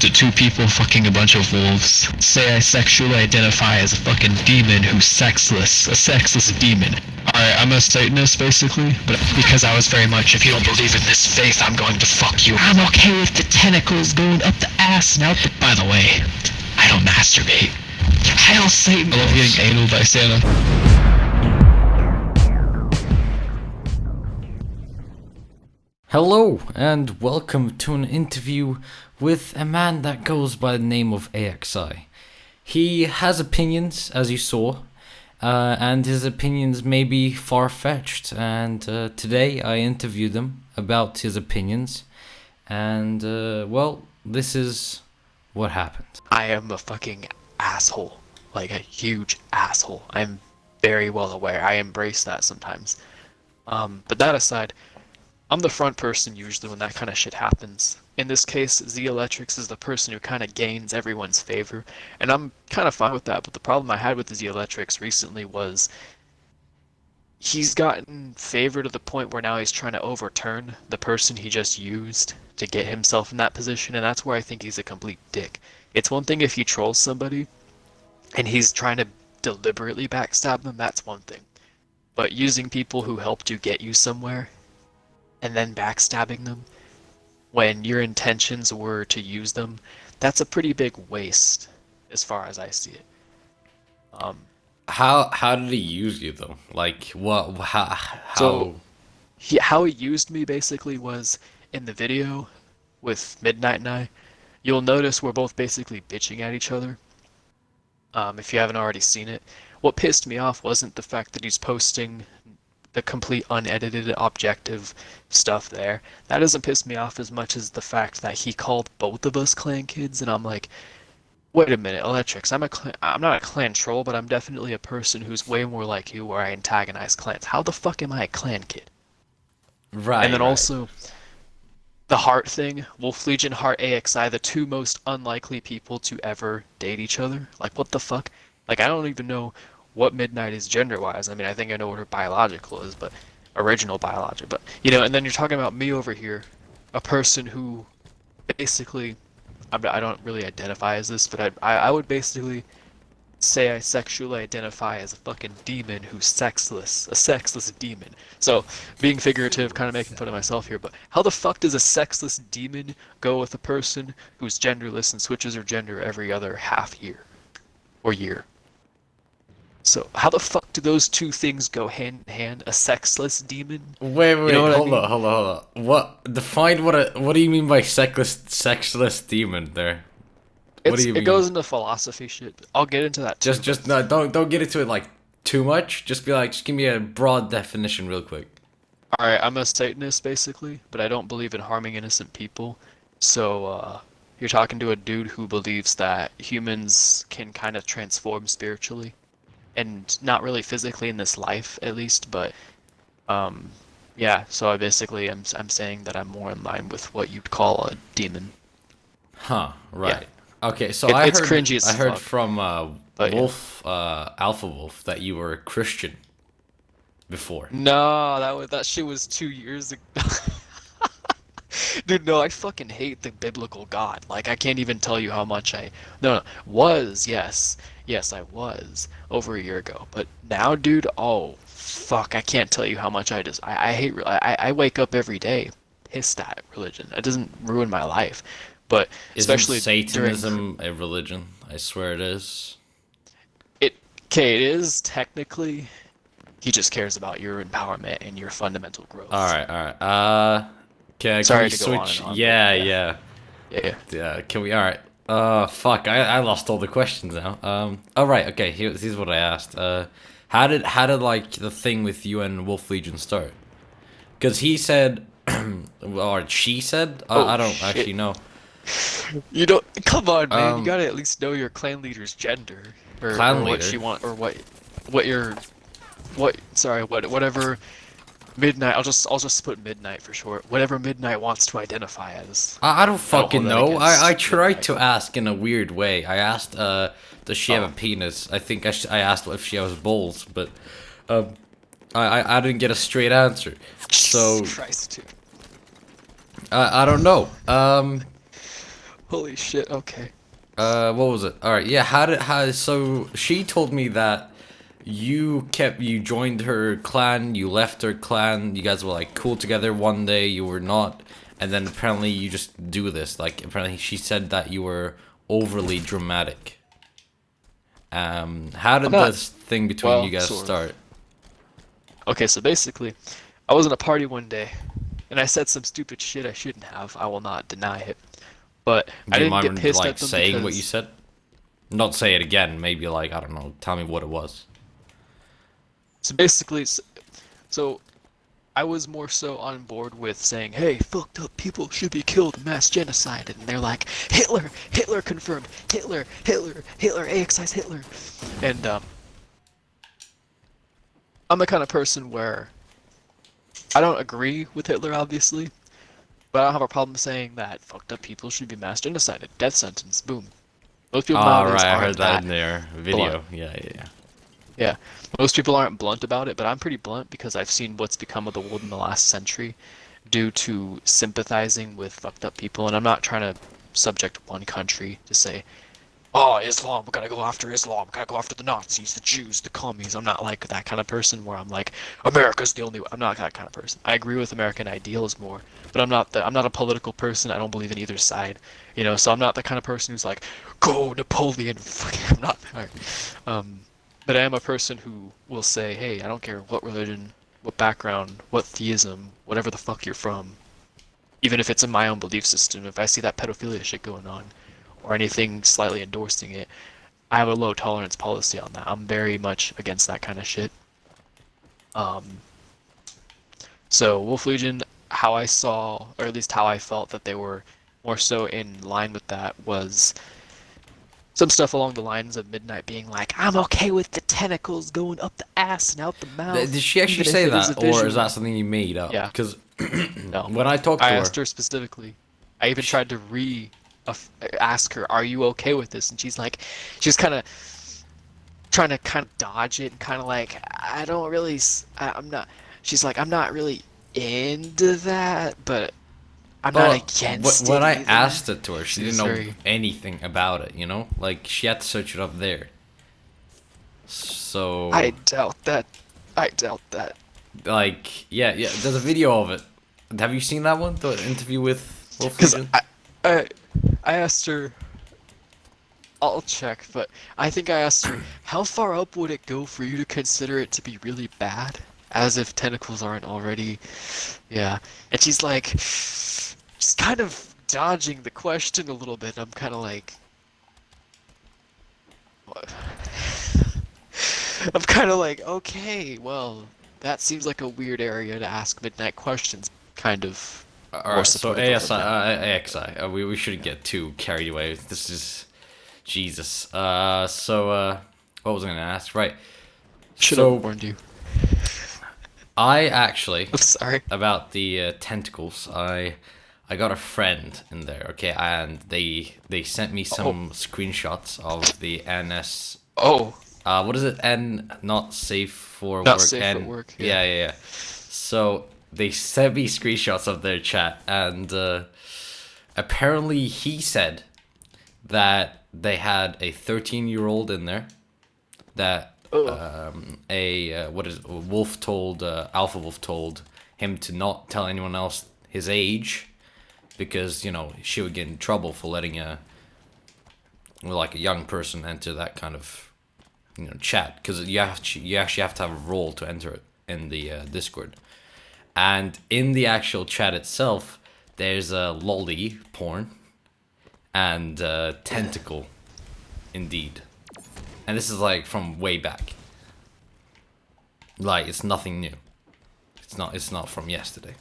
to two people fucking a bunch of wolves. Say I sexually identify as a fucking demon who's sexless. A sexless demon. Alright, I'm a Satanist, basically, but because I was very much, if you don't believe in this faith, I'm going to fuck you. I'm okay with the tentacles going up the ass and out the... By the way, I don't masturbate. Hail Satan! I love getting anal by Santa. Hello, and welcome to an interview with a man that goes by the name of AXI. He has opinions, as you saw, and his opinions may be far-fetched, and today I interviewed him about his opinions, and, well, this is what happened. I am a fucking asshole. Like a huge asshole. I'm very well aware. I embrace that sometimes. But that aside, I'm the front person usually when that kind of shit happens. In this case, Z Electrics is the person who kind of gains everyone's favor, and I'm kind of fine with that, but the problem I had with the Z Electrics recently was he's gotten favor to the point where now he's trying to overturn the person he just used to get himself in that position, and that's where I think he's a complete dick. It's one thing if he trolls somebody, and he's trying to deliberately backstab them, that's one thing. But using people who helped you get you somewhere, and then backstabbing them, when your intentions were to use them, that's a pretty big waste, as far as I see it. How did he use you, though? Like, what, how? So, how he used me, basically, was in the video with Midnight and I. You'll notice we're both basically bitching at each other. If you haven't already seen it. What pissed me off wasn't the fact that he's posting the complete unedited objective stuff there. That doesn't piss me off as much as the fact that he called both of us clan kids, and I'm like, wait a minute, Electrics, I'm not a clan troll, but I'm definitely a person who's way more like you where I antagonize clans. How the fuck am I a clan kid? Right. And then also the Heart thing, Wolf Legion, Heart, AXI, the two most unlikely people to ever date each other. Like, what the fuck? Like, I don't even know what Midnight is gender-wise. I mean, I think I know what her biological is, but original biological. But, you know, and then you're talking about me over here, a person who basically, I don't really identify as this, but I would basically say I sexually identify as a fucking demon who's sexless, a sexless demon. So, being figurative, kind of making fun of myself here, but how the fuck does a sexless demon go with a person who's genderless and switches her gender every other half year or year? So, how the fuck do those two things go hand in hand? A sexless demon? Wait, You know what I hold mean? on, hold on. What, define what do you mean by sexless demon there? What do you mean? It goes into philosophy shit. I'll get into that too. Just no, don't get into it like too much. Just be like, just give me a broad definition real quick. Alright, I'm a Satanist basically, but I don't believe in harming innocent people. So, you're talking to a dude who believes that humans can kind of transform spiritually. And not really physically in this life, at least, but, yeah, so I'm saying that I'm more in line with what you'd call a demon. Huh, right. Yeah. Okay, so It's cringy as I heard fuck, from but Wolf, Alpha Wolf, that you were a Christian before. No, that shit was 2 years ago. Dude, no, I fucking hate the biblical God. Like, I can't even tell you how much yes, I was over a year ago. But now, dude, oh, fuck, I can't tell you how much I hate, I wake up every day pissed at religion. It doesn't ruin my life. But especially Isn't Satanism a religion? I swear it is. Okay, it is technically. He just cares about your empowerment and your fundamental growth. Alright. Can Sorry we to go switch? on and on, Yeah. Yeah. Can we? Alright. Fuck, I lost all the questions now. Alright, okay, here's what I asked. How did like the thing with you and Wolf Legion start? Because he said, or she said, I don't shit. actually know. You don't. Come on, man. You gotta at least know your clan leader's gender, or Clan what leader? she want, or whatever. Midnight. I'll just put Midnight for short. Whatever Midnight wants to identify as. I don't fucking hold that know. against I tried Midnight. to ask in a weird way. I asked, does she have a penis? I think I asked if she has balls, but I didn't get a straight answer. So Jesus Christ, dude. I don't know. Holy shit, okay. What was it? All right, yeah. So she told me that you joined her clan, you left her clan, you guys were like cool together one day, you were not, and then apparently you just do this. Like apparently she said that you were overly dramatic. How I'm did not, this thing between you well, guys sort of. start? Okay, so basically, I was in a party one day, and I said some stupid shit I shouldn't have. I will not deny it. But I Do you didn't get mind pissed like at them saying what you because said? Not say it again. Maybe like I don't know. Tell me what it was. so basically, so I was more so on board with saying, "Hey, fucked up people should be killed, mass genocide," and they're like, "Hitler, Hitler confirmed, Hitler, Hitler, Hitler, AXI's Hitler," and I'm the kind of person where I don't agree with Hitler, obviously, but I don't have a problem saying that fucked up people should be mass genocided, death sentence, boom. Most people Ah, nowadays right. I heard aren't that that in their blunt. video. Yeah, yeah, yeah. Yeah, most people aren't blunt about it, but I'm pretty blunt because I've seen what's become of the world in the last century due to sympathizing with fucked up people, and I'm not trying to subject one country to say, oh, Islam, we gotta go after Islam, we gotta go after the Nazis, the Jews, the commies. I'm not like that kind of person where I'm like, America's the only way. I'm not that kind of person. I agree with American ideals more, but I'm not a political person. I don't believe in either side, so I'm not the kind of person who's like, go Napoleon. I'm not that. But I am a person who will say, hey, I don't care what religion, what background, what theism, whatever the fuck you're from, even if it's in my own belief system, if I see that pedophilia shit going on, or anything slightly endorsing it, I have a low tolerance policy on that. I'm very much against that kind of shit. Um, so Wolf Legion, how I saw, or at least how I felt that they were more so in line with that was some stuff along the lines of Midnight being like, I'm okay with the tentacles going up the ass and out the mouth, Did she actually even if say it is a that, or is visual. that something you made up? Yeah, Because no. when I talked I to her, asked her specifically. I even tried to ask her, "Are you okay with this?" And she's kind of trying to kind of dodge it and kind of like, I don't really, I'm not. She's like, I'm not really into that, but I'm not well, against when it I either. asked it to her, she She didn't was know very. anything about it. Like she had to search it up there. I So, doubt that. I doubt that. like, yeah, yeah. There's a video of it. Have you seen that one? The interview with Wolf Because Legion? I, I asked her. I'll check, but I think I asked her, how far up would it go for you to consider it to be really bad? As if tentacles aren't already. Yeah. And she's like, just kind of dodging the question a little bit. I'm kind of like, what? I'm kind of like, okay, well, that seems like a weird area to ask midnight questions. Kind of All more right. So supportive of them ASI, now. AXI. We shouldn't get too carried away. This is Jesus. What was I gonna ask? Right. Should have So warned you. I actually I'm sorry. about the tentacles. I got a friend in there, okay, and they sent me some screenshots of the NS. Oh, What is it? N not safe for not work. safe at N work. Yeah. yeah, yeah, yeah. So they sent me screenshots of their chat, and apparently he said that they had a 13-year-old in there that Oh. what is it? Wolf told Alpha Wolf told him to not tell anyone else his age because she would get in trouble for letting a young person enter that kind of chat because you actually have to have a role to enter it in the Discord, and in the actual chat itself there's a lolly porn and tentacle indeed. And this is like from way back. Like it's nothing new. It's not from yesterday.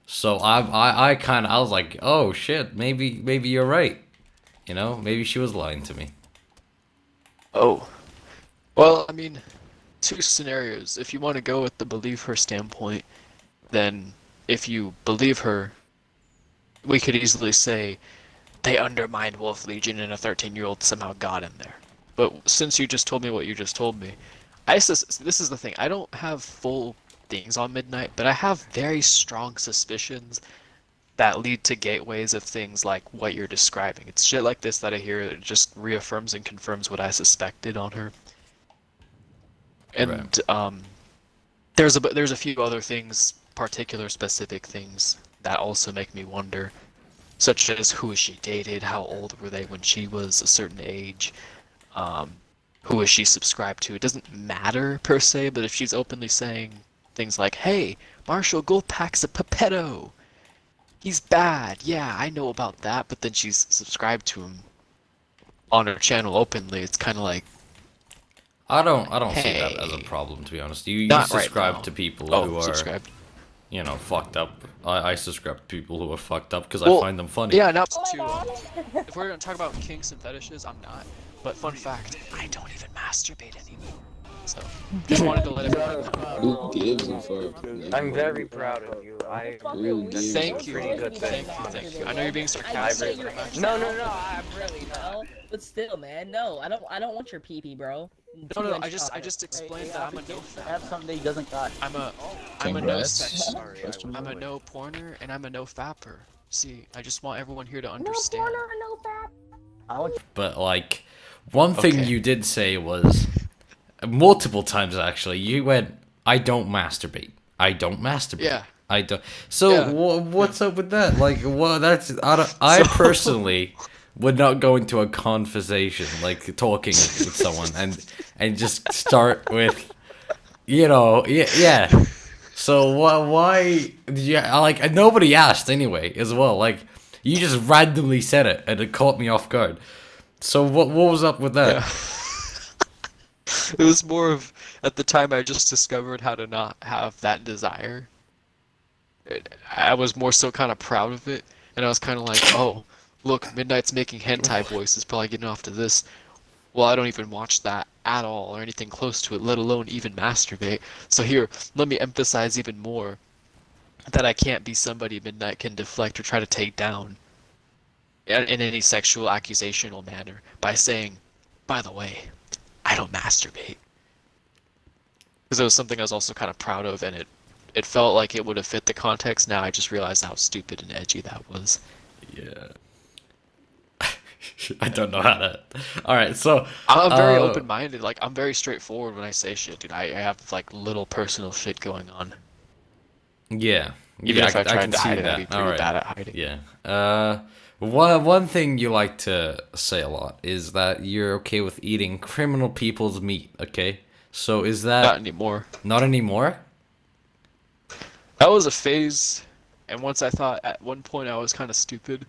So I was like, oh shit, maybe you're right. Maybe she was lying to me. Oh. Well, I mean, two scenarios. If you want to go with the believe her standpoint, then if you believe her, we could easily say they undermined Wolf Legion and a 13-year-old somehow got in there. But since you just told me what you just told me, this is the thing. I don't have full things on Midnight, but I have very strong suspicions that lead to gateways of things like what you're describing. It's shit like this that I hear that just reaffirms and confirms what I suspected on her. Right. And there's a few other things, particular specific things that also make me wonder, such as who is she dated, how old were they when she was a certain age, who is she subscribed to. It doesn't matter per se, but if she's openly saying things like, "Hey, Marshall Goldpack's a Pepetto. He's bad. Yeah, I know about that," but then she's subscribed to him on her channel openly, it's kind of like, I don't see that as a hey, problem, to be honest. You not right subscribe now. to people Oh, who are, subscribed. you know, fucked up. I subscribe to people who are fucked up because I Well, find them funny. yeah, not to. If we're gonna talk about kinks and fetishes, I'm not. But fun fact, I don't even masturbate anymore. So, just wanted to let everyone know. Who gives a fuck? I'm very proud of you. I really gives Thank a you, pretty good thank thing. you, thank you. I know you're being I sarcastic. say you're but I'm actually- No, I'm really not. well, but still, man, no, I don't want your pee, bro. No, 2-inch I cock. just explained that I'm a no fap. Have something he doesn't got. I'm a no Congrats. sex. Sorry, Question I'm a mark. no porner and I'm a no fapper. See, I just want everyone here to No understand. corner, no fap. I want But like, one thing Okay. you did say was multiple times actually. You went, "I don't masturbate. I don't masturbate. Yeah. I don't." So Yeah. what's up with that? Like, what? That's I personally would not go into a conversation like talking with someone and just start with, you know, yeah. So why did you like? And nobody asked anyway as well. Like, you just randomly said it and it caught me off guard. So what was up with that? It was more of, at the time I just discovered how to not have that desire. I was more so kind of proud of it, and I was kind of like, oh, look, Midnight's making hentai voices, probably getting off to this. Well, I don't even watch that at all, or anything close to it, let alone even masturbate. So here, let me emphasize even more that I can't be somebody Midnight can deflect or try to take down in any sexual accusational manner by saying, by the way, I don't masturbate. Because it was something I was also kind of proud of, and it felt like it would have fit the context. Now I just realized how stupid and edgy that was. Yeah. I don't know how to. All right, so I'm very open-minded. Like, I'm very straightforward when I say shit, dude. I have like little personal shit going on. yeah, Even yeah, if I I tried can to see hide it, I'd that. be pretty All right. bad at hiding. Yeah. One thing you like to say a lot is that you're okay with eating criminal people's meat. Okay, so is that Not anymore. not anymore? That was a phase, and once I thought at one point I was kind of stupid,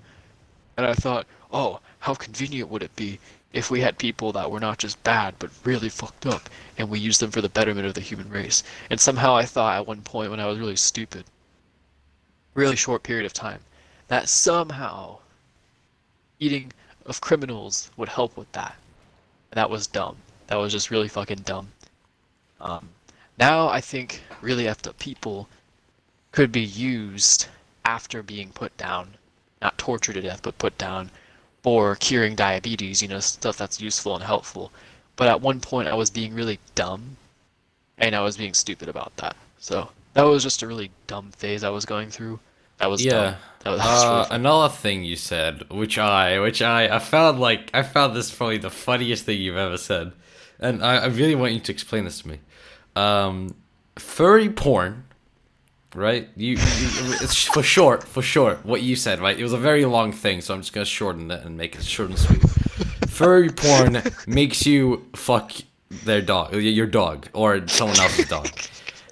and I thought, oh, how convenient would it be if we had people that were not just bad but really fucked up, and we used them for the betterment of the human race. And somehow I thought at one point when I was really stupid, really short period of time, that somehow eating of criminals would help with that. And that was dumb. That was just really fucking dumb. Now I think really effed up people could be used after being put down, not tortured to death, but put down for curing diabetes, you know, stuff that's useful and helpful. But at one point I was being really dumb, and I was being stupid about that. So that was just a really dumb phase I was going through. That was Yeah. dumb. That was really fun. Another thing you said, which I found this probably the funniest thing you've ever said, and I really want you to explain this to me. Furry porn, right? It's for short. What you said, right? It was a very long thing, so I'm just gonna shorten it and make it short and sweet. Furry porn makes you fuck their dog, your dog, or someone else's dog.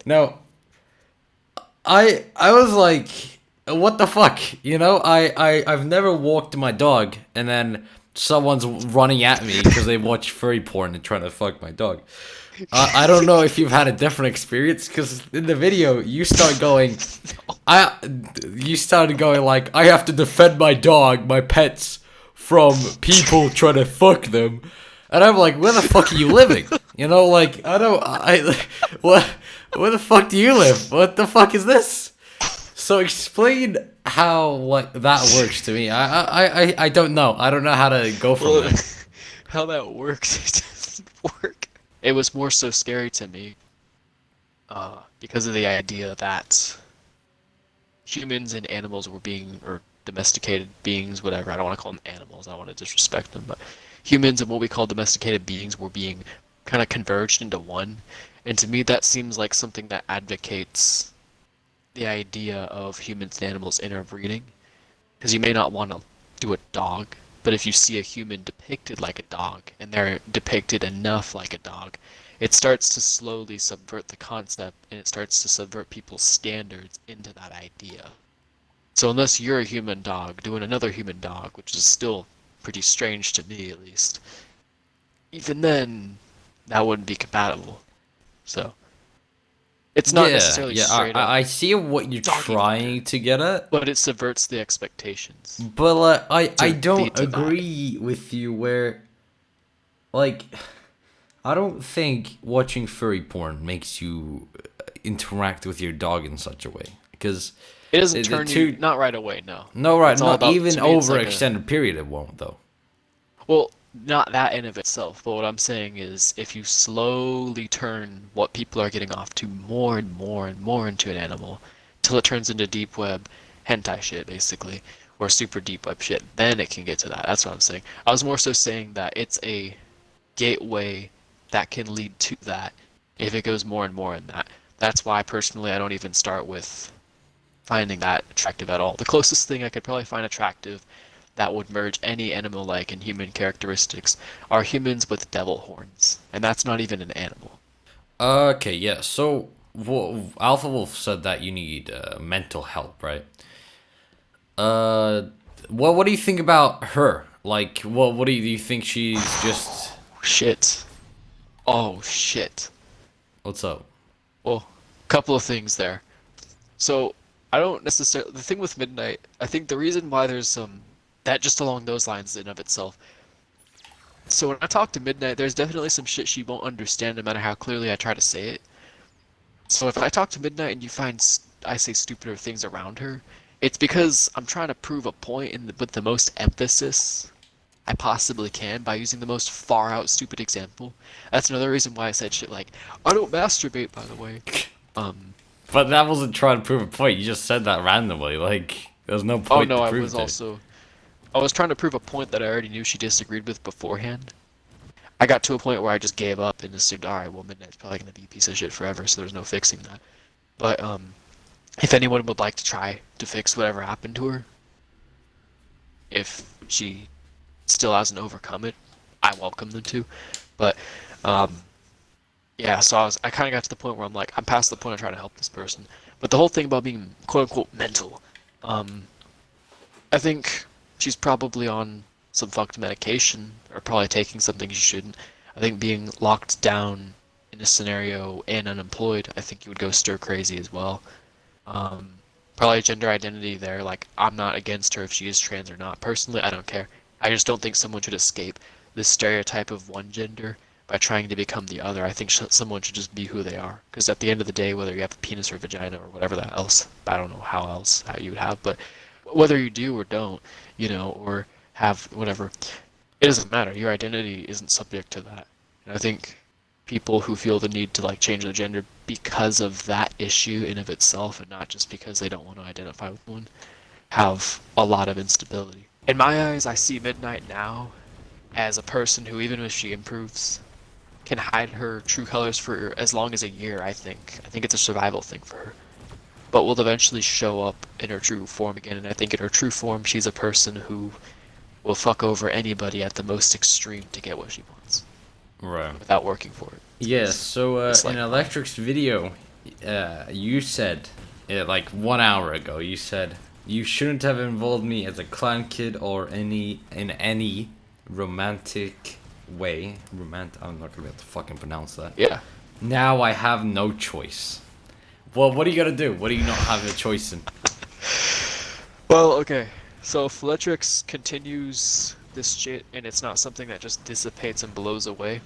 Now, I was like, what the fuck? You know, I've never walked my dog and then someone's running at me because they watch furry porn and trying to fuck my dog. I don't know if you've had a different experience, because in the video you started going like, I have to defend my dog, my pets, from people trying to fuck them, and I'm like, where the fuck are you living? You know, like, where the fuck do you live? What the fuck is this? So explain how like that works to me. I don't know. I don't know how to go from Well, there. how that works, it doesn't work. It was more so scary to me because of the idea that humans and animals were being, or domesticated beings, whatever. I don't want to call them animals. I don't want to disrespect them, but humans and what we call domesticated beings were being kind of converged into one. And to me, that seems like something that advocates the idea of humans and animals interbreeding. Because you may not want to do a dog, but if you see a human depicted like a dog, and they're depicted enough like a dog, it starts to slowly subvert the concept, and it starts to subvert people's standards into that idea. So unless you're a human dog doing another human dog, which is still pretty strange to me at least, even then, that wouldn't be compatible. So it's not necessarily straight up, I see what you're doggy trying to get at, but it subverts the expectations. but like, I To don't lead to that. agree with you where, like, I don't think watching furry porn makes you interact with your dog in such a way, because It doesn't the turn two- you, not right away, no. no, right, It's all not about- even to me, it's over like a- extended period it won't though. Well, not that in of itself, but what I'm saying is if you slowly turn what people are getting off to more and more and more into an animal, till it turns into deep web hentai shit, basically, or super deep web shit, then it can get to that. That's what I'm saying. I was more so saying that it's a gateway that can lead to that if it goes more and more in that. That's why personally I don't even start with finding that attractive at all. The closest thing I could probably find attractive that would merge any animal-like and human characteristics are humans with devil horns, and that's not even an animal. Okay, yeah. So Alpha Wolf said that you need mental help, right? What do you think about her? Like, what do you think she's just? Shit. Oh shit. What's up? Well, couple of things there. So I don't necessarily. The thing with Midnight, I think the reason why there's some that just along those lines in of itself. So when I talk to Midnight, there's definitely some shit she won't understand no matter how clearly I try to say it. So if I talk to Midnight and you find I say stupider things around her, it's because I'm trying to prove a point with the most emphasis I possibly can by using the most far out stupid example. That's another reason why I said shit like, I don't masturbate, by the way. But that wasn't trying to prove a point. You just said that randomly. Like, there's no Oh point. no, to I prove was it. also I was trying to prove a point that I already knew she disagreed with beforehand. I got to a point where I just gave up and assumed, alright, well, Midnight's probably going to be a piece of shit forever, so there's no fixing that. But, if anyone would like to try to fix whatever happened to her, if she still hasn't overcome it, I welcome them to. But, yeah, so I kind of got to the point where I'm like, I'm past the point of trying to help this person. But the whole thing about being quote-unquote mental, I think she's probably on some fucked medication, or probably taking something she shouldn't. I think being locked down in a scenario and unemployed, I think you would go stir crazy as well. Probably gender identity there, like, I'm not against her if she is trans or not. Personally, I don't care. I just don't think someone should escape this stereotype of one gender by trying to become the other. I think someone should just be who they are. Because at the end of the day, whether you have a penis or a vagina or whatever that else, I don't know how you would have, but whether you do or don't, you know, or have whatever, it doesn't matter. Your identity isn't subject to that. And I think people who feel the need to like change their gender because of that issue in of itself and not just because they don't want to identify with one have a lot of instability. In my eyes, I see Midnight now as a person who, even if she improves, can hide her true colors for as long as a year, I think. I think it's a survival thing for her. But will eventually show up in her true form again, and I think in her true form, she's a person who will fuck over anybody at the most extreme to get what she wants. Right. Without working for it. Yeah, so It's like- in Electric's video, you said, like 1 hour ago, you said, you shouldn't have involved me as a clan kid or in any romantic way. I'm not gonna be able to fucking pronounce that. Yeah. Now I have no choice. Well, what are you gonna do? What do you not have a choice in? Well, okay. So if Fletrix continues this shit and it's not something that just dissipates and blows away,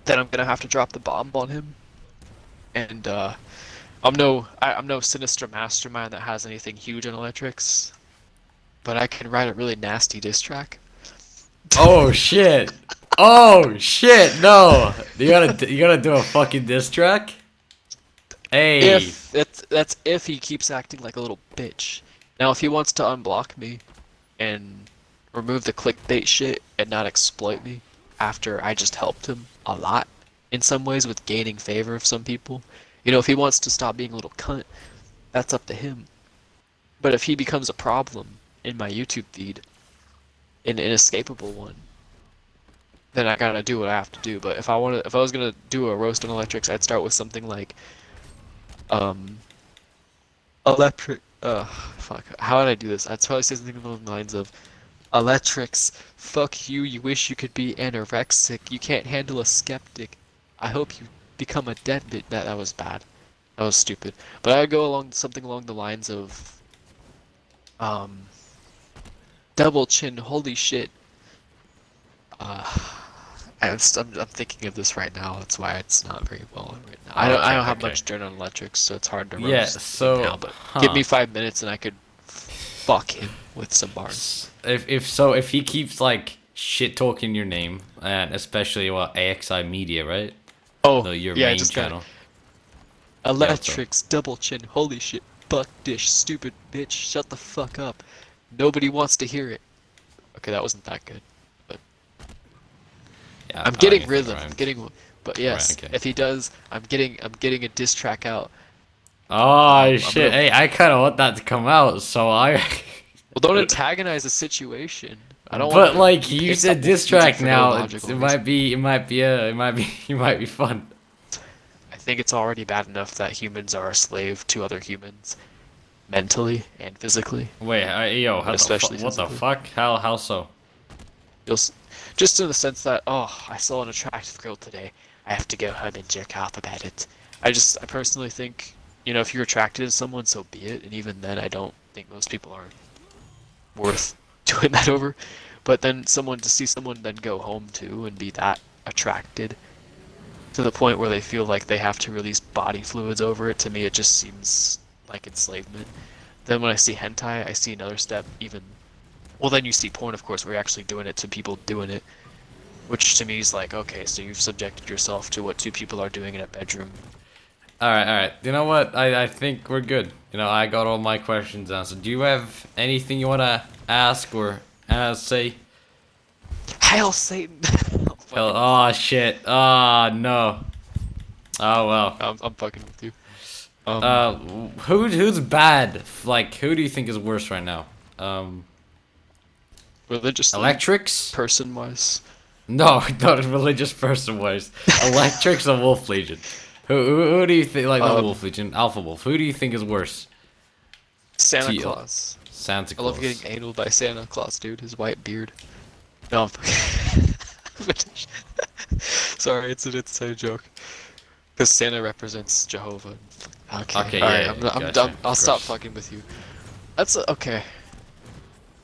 then I'm gonna have to drop the bomb on him. And I'm no sinister mastermind that has anything huge on Electrix, but I can write a really nasty diss track. Oh shit! Oh shit! No, you gotta do a fucking diss track. Hey. That's if he keeps acting like a little bitch. Now, if he wants to unblock me and remove the clickbait shit and not exploit me after I just helped him a lot in some ways with gaining favor of some people, you know, if he wants to stop being a little cunt, that's up to him. But if he becomes a problem in my YouTube feed, an inescapable one, then I gotta do what I have to do. But if I was gonna do a roast on electrics, I'd start with something like, um, electric. Fuck. How would I do this? I'd probably say something along the lines of, electrics. Fuck you. You wish you could be anorexic. You can't handle a skeptic. I hope you become a dead bit. That was bad. That was stupid. But I'd go along something along the lines of, um, double chin. Holy shit. I'm thinking of this right now. That's why it's not very well written. I don't have much dirt on electrics, so it's hard to roast Yeah, so now. But give me 5 minutes and I could fuck him with some bars. If he keeps like shit talking your name, and especially AXI Media, right? Oh, Your yeah, main just got channel. electrics, double chin, holy shit, butt dish, stupid bitch, shut the fuck up. Nobody wants to hear it. Okay, that wasn't that good. Yeah, I'm I getting think rhythm. rhymed. But yes, Right, okay. if he does, I'm getting a diss track out. Oh I'm shit! gonna- Hey, I kind of want that to come out, so I. Well, don't antagonize the situation. I don't But want. like you said, diss track now. It It might be. It might be. It might be fun. I think it's already bad enough that humans are a slave to other humans, mentally and physically. Wait, yo, Especially what the physically. fuck? How so? Just in the sense that, oh, I saw an attractive girl today. I have to go home and jerk off about it. I personally think, you know, if you're attracted to someone, so be it. And even then, I don't think most people are worth doing that over. But then to see someone then go home to and be that attracted to the point where they feel like they have to release body fluids over it, to me, it just seems like enslavement. Then when I see hentai, I see another step even. Well, then you see porn, of course, where you're actually doing it to people doing it, which to me is like, okay, so you've subjected yourself to what two people are doing in a bedroom. All right. You know what? I think we're good. You know, I got all my questions answered. Do you have anything you wanna ask or say? Hail Satan! Hell, oh shit. Oh no. Oh well. I'm fucking with you. Who's bad? Like, who do you think is worse right now? Religiously, Electrics? person-wise. No, not religious person wise. Electrics or Wolf Legion? Who do you think? Like not Wolf Legion, Alpha Wolf. Who do you think is worse? Santa T- Claus. Santa I Claus. love getting anal by Santa Claus, dude. His white beard. No, I'm fucking. Sorry, it's an inside joke. Because Santa represents Jehovah. Okay, Okay, alright, yeah, I'm gotcha, done. I'll of stop course. fucking with you. Okay.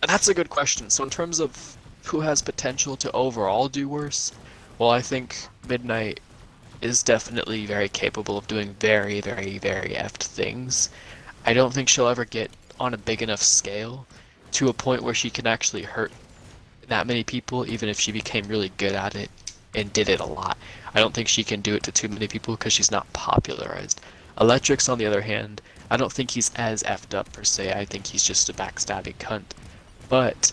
That's a good question. So in terms of who has potential to overall do worse, well, I think Midnight is definitely very capable of doing very, very, very effed things. I don't think she'll ever get on a big enough scale to a point where she can actually hurt that many people, even if she became really good at it and did it a lot. I don't think she can do it to too many people because she's not popularized. Electrix, on the other hand, I don't think he's as effed up per se. I think he's just a backstabbing cunt. But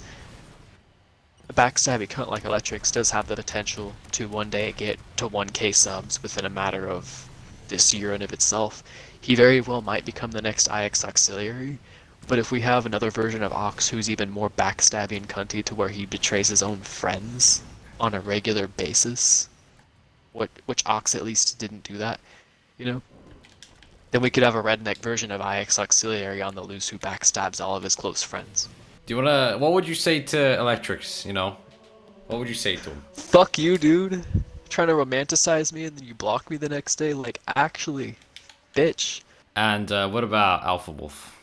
a backstabby cunt like Electrix does have the potential to one day get to 1K subs within a matter of this year in of itself. He very well might become the next IX auxiliary, but if we have another version of Ox who's even more backstabby and cunty to where he betrays his own friends on a regular basis, which Ox at least didn't do that, you know, then we could have a redneck version of IX auxiliary on the loose who backstabs all of his close friends. Do you wanna? What would you say to Electrix? You know, what would you say to him? Fuck you, dude. Trying to romanticize me and then you block me the next day? Like, actually, bitch. And what about Alpha Wolf?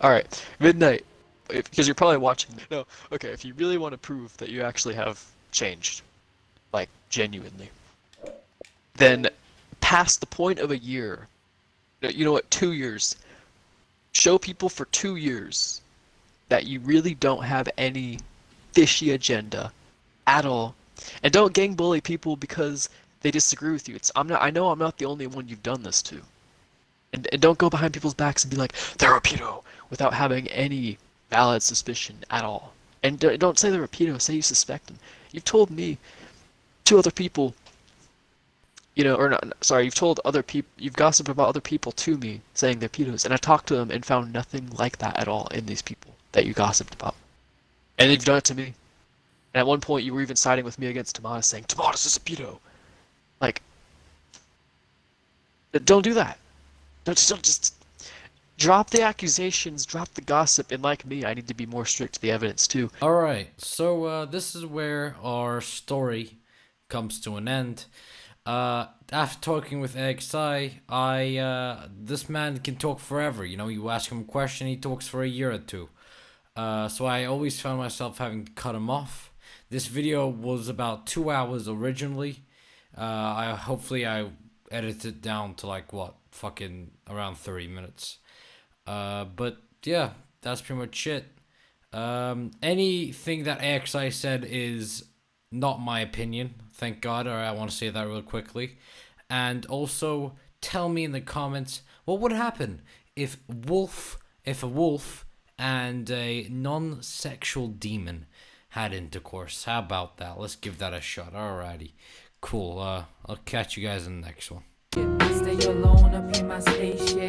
Alright, Midnight. Because you're probably watching. No, okay, if you really want to prove that you actually have changed, like, genuinely, then past the point of a year, you know what, 2 years, show people for 2 years that you really don't have any fishy agenda at all. And don't gang bully people because they disagree with you. I know I'm not the only one you've done this to. And don't go behind people's backs and be like, they're a pedo, without having any valid suspicion at all. And don't say they're a pedo, say you suspect them. You've told me, two other people, you know, or not, sorry, you've told other people, you've gossiped about other people to me, saying they're pedos, and I talked to them and found nothing like that at all in these people that you gossiped about. And you've done it to me. And at one point, you were even siding with me against Tomatis, saying, Tomatis is a pedo. Like, don't do that. Don't just drop the accusations, drop the gossip, and like me, I need to be more strict to the evidence too. Alright, so this is where our story comes to an end. After talking with AXI, this man can talk forever. You know, you ask him a question, he talks for a year or two. So I always found myself having to cut him off. This video was about 2 hours originally. Hopefully I edited it down to like what, fucking around 30 minutes. But yeah, that's pretty much it. Anything that AXI said is not my opinion, thank God, or I want to say that real quickly. And also, tell me in the comments, what would happen if a wolf and a non-sexual demon had intercourse? How about that? Let's give that a shot. Alrighty. Cool. I'll catch you guys in the next one. Stay alone up in my spaceship.